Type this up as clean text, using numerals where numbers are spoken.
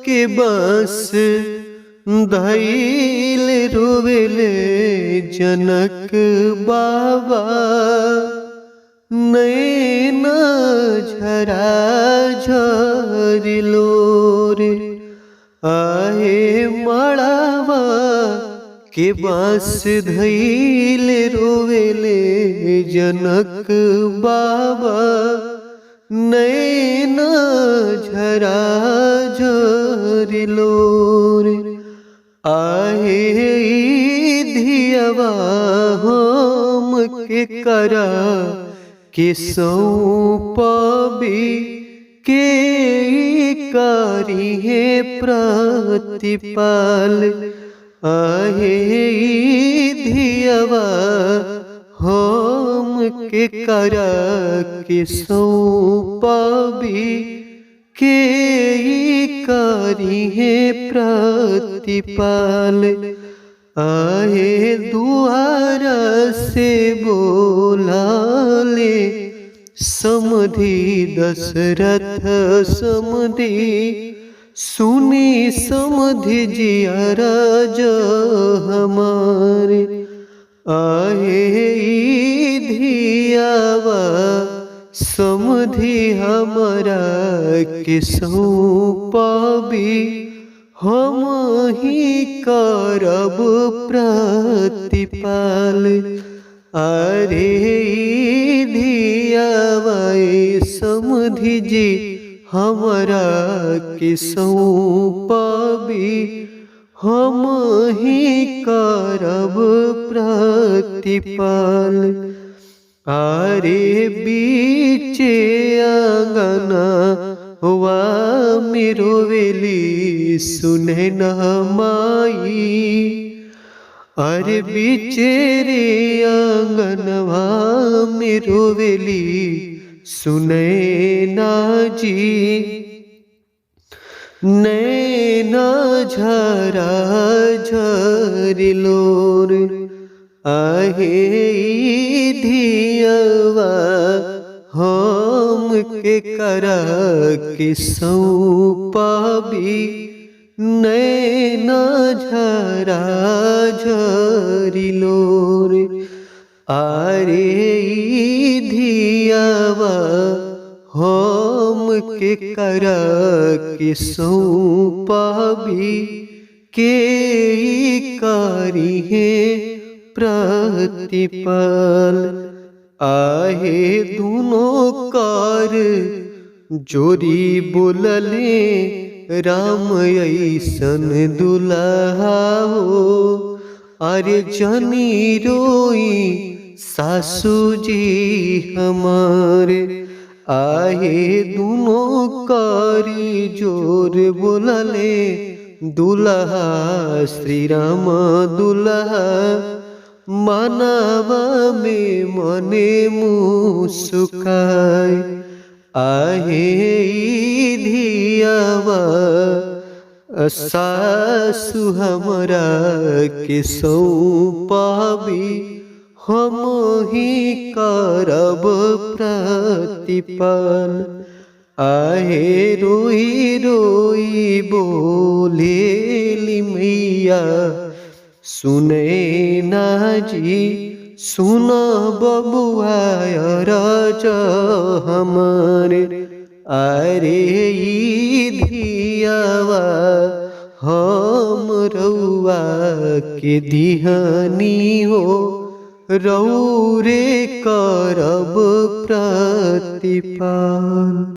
के बांस धैल रोवेले जनक बाबा, नैना झरा झरिलो रे। आहे मड़ावा के बांस धैल रोवेले जनक बाबा, नैना झरा झरिलो रे। आहे धियवा हम के करा के सौंपबी, के करी है प्रतिपाल। आहे धियवा हम के करा के सौंपबी, के करी है प्रतिपाल। आहे दुआरा से बोलाले समधि दशरथ समधि, सुनी समधि जिया जो हमारे। आहे धियावा समधि हमारा के सौंपबी, हम ही करब प्रतिपाल। अरे धियावा समधि जी हमारा के सौंपबी, हम ही करब प्रतिपाल। अरे बीचे आंगना वा मेरो वेली सुने न माई। अरे बीचे रे आंगनवा मेरो वेली सुने ना जी, नैना झरा झरिलो रे। आहे धियवा हम के करा के सौंपबी, नैना झरा झरिलो रे। अरे धियवा हम के करा के सौंपबी, के करी है प्रतिपाल। आहे दोनों कार जोरी बोलले राम ऐसन दुल्हा हो। अरे जनी रोई सासू जी हमारे। आहे दोनों कारी जोर बोलले दुल्हा श्री राम दुल्हा, मानवा में मने मुस्काय। आहे धियावा सासु हमरा के सौंपबी, हम ही करब प्रतिपाल। आहे रोई रोई बोलेली मैया, सुने ना जी सुन बबुआ रज हमारे। अरे धियावा हम रउआ के दिहनी हो, रौरे करब प्रतिपाल।